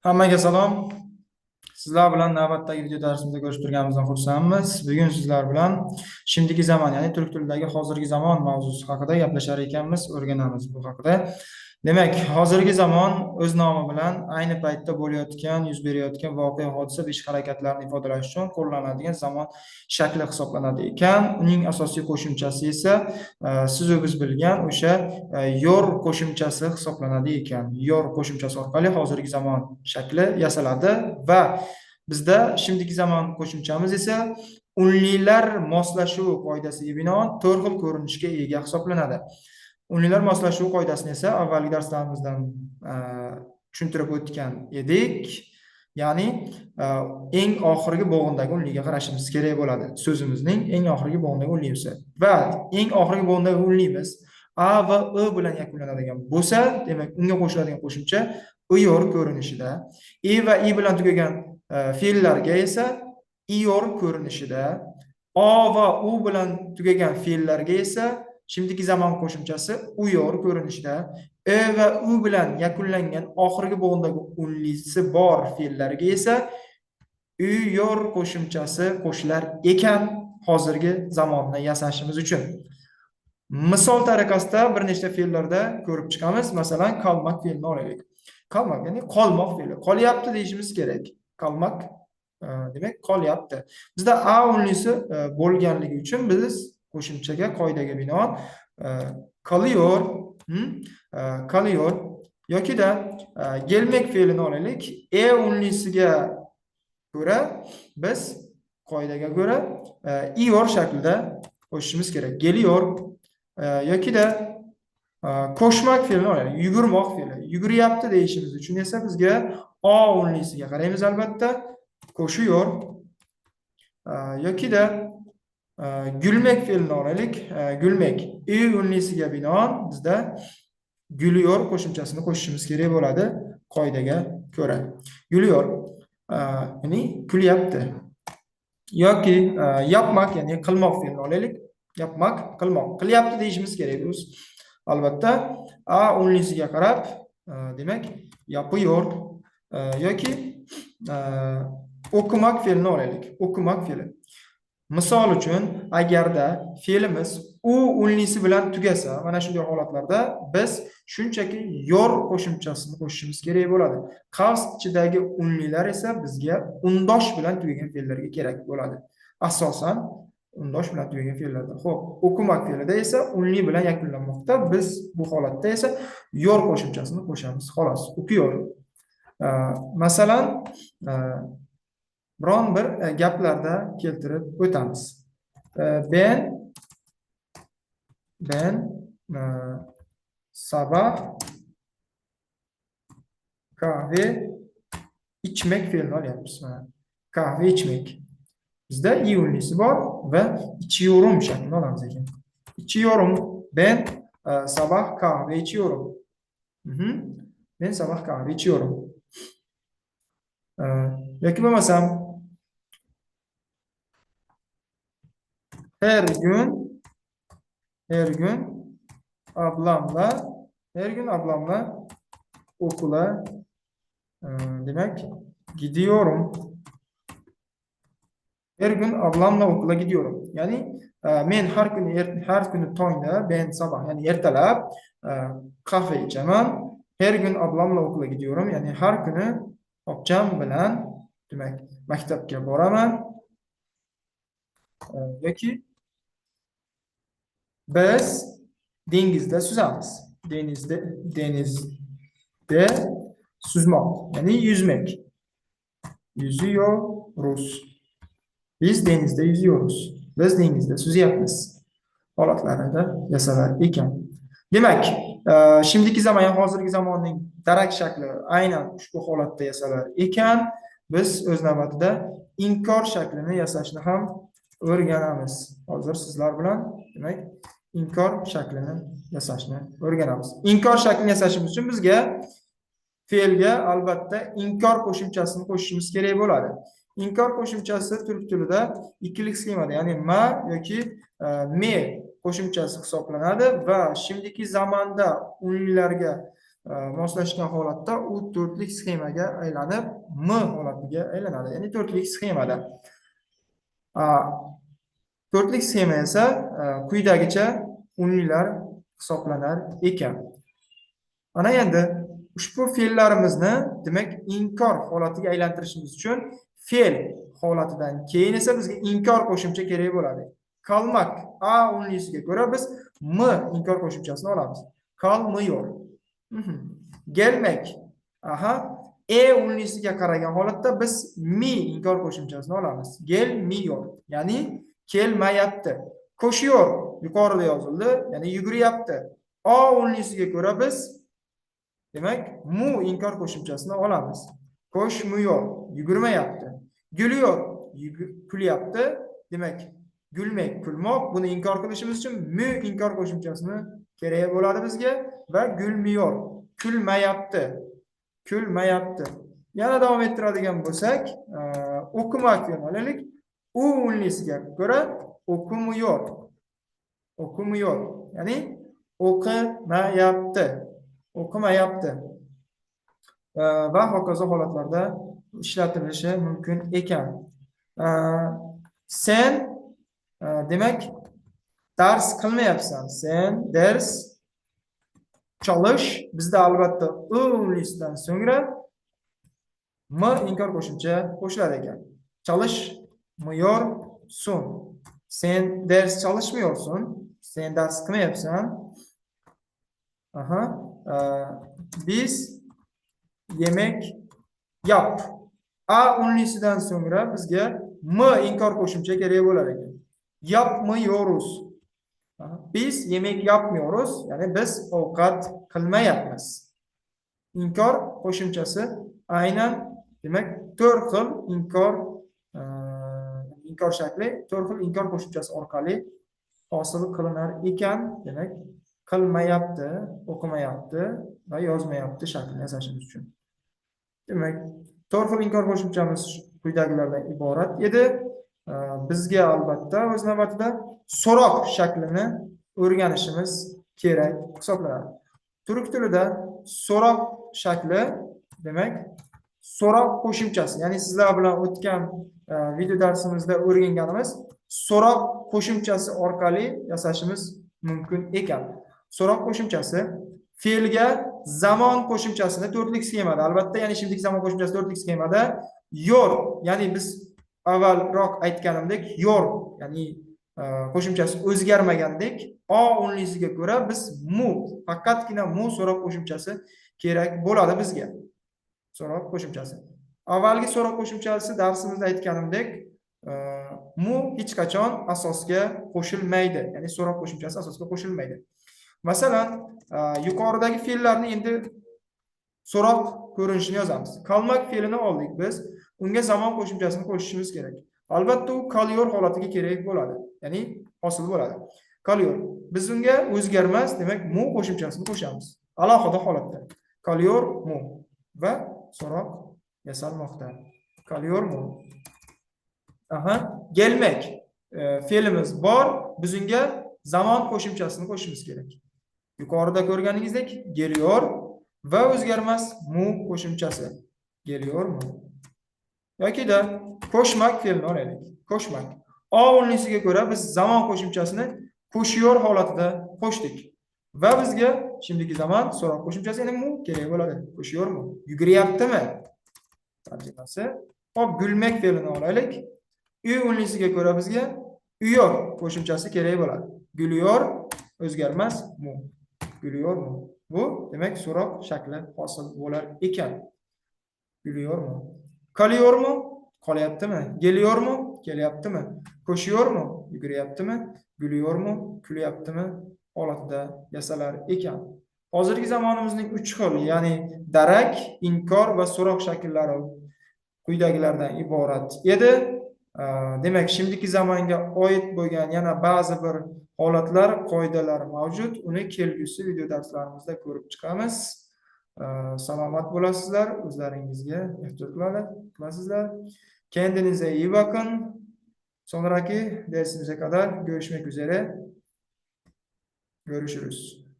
Hammaga salom. Sizlar bilan navbatdagi video darsimizda ko'rishib turganimizdan xursandmiz. Bugun sizlar bilan shimdiki zamon, ya'ni turk tilidagi hozirgi zamon mavzusi haqida gaplashar ekanmiz, o'rganamiz bu haqida. Demak, hozirgi zamon o'z nomi bilan ayni paytda bo'layotgan, yuz berayotgan voqea, hodisa va ish harakatlarini ifodalash uchun qo'llaniladigan zamon shakli hisoblanadi ekan. Uning asosiy qo'shimchasi esa siz va biz bilgan o'sha yor qo'shimchasi hisoblanadi ekan. Yor qo'shimchasi orqali hozirgi zamon shakli yasaladi va bizda shimdiki zamon qo'shimchamiz esa unlilar moslashuvi qoidasiga binoan 4 xil ko'rinishga ega hisoblanadi. Unlilar moslashuvi qoidasini esa avvalgi darslarimizdan tushuntirib o'tgan edik. Ya'ni eng oxirgi bo'g'indagi unliga qarashimiz kerak bo'ladi. So'zimizning eng oxirgi bo'g'indagi unlisi va eng oxirgi bo'g'indagi unlimiz a va e bilan yakunlanadigan bo'lsa, demak unga qo'shiladigan qo'shimcha yor ko'rinishida, va i bilan tugagan fe'llarga esa iyor ko'rinishida, o va u bilan tugagan fe'llarga esa shimdiki zamon qo'shimchasi uyor ko'rinishida, va u bilan yakunlangan oxirgi bo'g'indagi unlisi bor fe'llarga esa yor qo'shimchasi qo'shilar ekan hozirgi zamonni yasashimiz uchun. Misol tariqasida bir nechta fe'llarda ko'rib chiqamiz. Masalan, qolmoq fe'lini olaylik. Qolmoq, ya'ni qolmoq fe'li. Qolyapti deyishimiz kerak. Qolmoq demak qolyapti. Bizda a unlisi bo'lganligi uchun biz qo'shimchaga qoidaga binoan qoliyor, qoliyor yoki-da gelmek fe'lini olaylik. Unlisiga ko'ra biz qoidaga ko'ra iyor shaklida qo'shishimiz kerak. Geliyor yoki-da ko'shmak fe'lini olaylik. Yugurmoq fe'li. Yuguryapti deyishimiz uchun esa bizga o unlisiga qaraymiz albatta. Ko'shiyor yoki-da gulmek fe'lini olaylik. Gulmek unlisiga binoan bizda gülüyor qo'shimchasini qo'shishimiz kerak bo'ladi qoidaga ko'ra. Gülüyor ya'ni kulyapti. Yoki yapmak, ya'ni qilmoq fe'lini olaylik. Yapmak, qilmoq. Qilyapti deyishimiz kerak biz. Albatta a unlisiga qarab, demak, yapıyor yoki o'qimak fe'lini olaylik. O'qimak fe'li. Misol uchun, agarda fe'limiz u unlisi bilan tugasa, mana shunday holatlarda biz shunchaki yor qo'shimchasini qo'shishimiz kerak bo'ladi. Qavs ichidagi unlilar esa bizga undosh bilan tugagan fe'llarga kerak bo'ladi. Asosan undosh bilan tugagan fe'llarda. Xo'p, o'qimak fe'lida esa unli bilan yakunlanmoqda. Biz bu holatda esa yor qo'shimchasini qo'shamiz. Xolos, o'qiyor. Masalan, biron bir gaplarda keltirib o'tamiz. Ben sabah kahve içmek fe'lini olyapmiz. Kahve içmek. Bizda i unlisi bor va ichiyorum shaklini olamiz ekan. İçiyorum. Ben sabah kahve içiyorum. Ben sabah kahve içiyorum. Yoki bo'lmasam her gün ablamla okula demek gidiyorum. Her gün ablamla okula gidiyorum. Yani men har kuni tongda, ben sabah, yani ertalab kahve ichaman. Her gün ablamla okula gidiyorum. Yani har kuni opcham bilan demak maktabga boraman. Yoki biz dengizda suzamiz. Denizde suzmoq, ya'ni yüzmek. Yüzüyoruz. Biz denizde yüzüyoruz. Biz denizde suzyapmiz. Holatlarida yasalar ekan. Demak, shimdiki zamon, hozirgi zamonning darak shakli aynan ushbu holatda yasalar ekan. Biz o'z navbatida inkor shaklini yasashni ham o'rganamiz. Hozir sizlar bilan demak inkor shaklini yasashni o'rganamiz. Inkor shaklini yasashimiz uchun bizga fe'lga albatta inkor qo'shimchasini qo'shishimiz kerak bo'ladi. Inkor qo'shimchasi turk tilida ikkilik sxemada, ya'ni ma yoki me qo'shimchasi hisoblanadi va shimdiki zamonda unlilarga moslashgan holatda u to'rtlik sxemaga aylanib M holatiga aylanadi. Ya'ni to'rtlik sxemada. To'rtlik sxema esa quyidagicha unlilar hisoblanar ekan. Ana endi ushbu fe'llarimizni demak inkor holatiga aylantirishimiz uchun fe'l holatidan keyin esa bizga inkor qo'shimcha kerak bo'ladi. Kalmak a unlisiga ko'ra biz m inkor qo'shimchasini olamiz. Kalmıyor. Gelmek. Unlisiga qaragan holatda biz mi inkor qo'shimchasini olamiz. Gelmiyor. Ya'ni kelmayapti. Ko'shiyor yuqorida yozildi, ya'ni yuguryapti. A unlisiga ko'ra biz demak mu inkor qo'shimchasini olamiz. Ko'shmuyor, yugurmayapti. Gülüyor, kulyapti. Demak, gülmek, kulmoq. Buni inkor qilishimiz uchun mu inkor qo'shimchasini kerak bo'ladi bizga va gülmüyor, kulmayapti. Kulmayapti. Yana davom ettiradigan bo'lsak, o'qimak yo'nalik. U unlisiga ko'ra o'qumuyor. O'qumuyor. Ya'ni o'qimayapti. O'qimayapti. Va hokazo holatlarda ishlatilishi mumkin ekan. Sen demak dars qilmayapsan. Sen ders çalış. Bizda albatta u unlisidan so'ngra m inkor qo'shimcha qo'shiladi ekan. Çalışmıyorsun. Sen ders çalışmıyorsun. Sen ders qilmayapsan. Biz yemek yap. A unlisidan so'ngra bizga m inkor qo'shimcha kerak bo'lar ekan. Yapmıyoruz. Biz yemek yapmıyoruz. Yani biz ovqat qilmayapmiz. İnkor qo'shimchasi aynan demak 4 xil inkor shakli 4 xil inkor qo'shimchasi orqali hosil qilinar ekan. Demak qilmayapti, o'qimayapti va yozmayapti shaklini yasashimiz uchun. Demak, 4 xil inkor qo'shimchamiz quyidagilardan iborat edi. Bizga albatta o'z navbatida so'roq shaklini o'rganishimiz kerak hisoblanadi. Turk tilida so'roq shakli demak so'roq qo'shimchasi, ya'ni sizlar bilan o'tgan video darsimizda o'rganganimiz so'roq qo'shimchasi orqali yasashimiz mumkin ekan. So'roq qo'shimchasi fe'lga zamon qo'shimchasini to'rtlik sxemada, albatta, ya'ni shimdagi zamon qo'shimchasi to'rtlik sxemada yor, ya'ni biz avvalroq aytganimdek yor, ya'ni qo'shimchasi o'zgarmagandek a unlisiga ko'ra biz mu, faqatgina mu so'roq qo'shimchasi kerak bo'ladi bizga. So'roq qo'shimchasi. Avvalgi so'roq qo'shimchasi darsimizda aytganimdek mu hech qachon asosga qo'shilmaydi, ya'ni so'roq qo'shimchasi asosga qo'shilmaydi. Masalan, yuqoridagi fe'llarni endi so'roq ko'rinishini yozamiz. Kalmak fe'lini oldik biz. Unga zamon qo'shimchasini qo'shishimiz kerak. Albatta u kalyor holatiga kerak bo'ladi. Ya'ni hosil bo'ladi. Kalyor. Biz unga o'zgarmas, demak, mu qo'shimchasini qo'shamiz. Alohida holatda. Kalyor mu va so'roq yasalmoqda. Kalyor mu. Gelmek fe'limiz bor. Biz unga zamon qo'shimchasini qo'shishimiz kerak. Yuqorida ko'rganingizdek, geliyor va o'zgarmas mu qo'shimchasi. Geliyormi? Yoki-da qo'shmak fe'lini olaylik. Qo'shmak. A unlisiga ko'ra biz zamon qo'shimchasini qo'shiyor holatida qo'shdik. Va bizga shimdagi zamon so'roq qo'shimchasi, ya'ni mu kerak bo'ladi. Qo'shiyormi? Yuguryaptimi? Tarjimasi. Hop, gulmak fe'lini olaylik. U unlisiga ko'ra bizga uyor qo'shimchasi kerak bo'ladi. Gülüyor, o'zgarmas mu. Gülüyormi? Bu demak so'roq shakli hosil bo'lar ekan. Gülüyormi? Kalıyormu? Qolyaptimi? Geliyormu? Kelyaptimi? Ko'shiyormi? Yuguryaptimi? Gülüyormu? Kulyaptimi? Holatida yasalar ekan. Hozirgi zamonimizning 3 xil, ya'ni darak, inkor va so'roq shakllari quyidagilardan iborat edi. Demak, shimdagi zamonga oid bo'lgan yana ba'zi bir holatlar, qoidalar mavjud. Uni kelgusi video darslarimizda ko'rib chiqamiz. Salomat bo'lasizlar, o'zlaringizga ehtiyot qilasizlar. Kendinize iyi bakın. Sonraki dersimize kadar görüşmek üzere. Görüşürüz.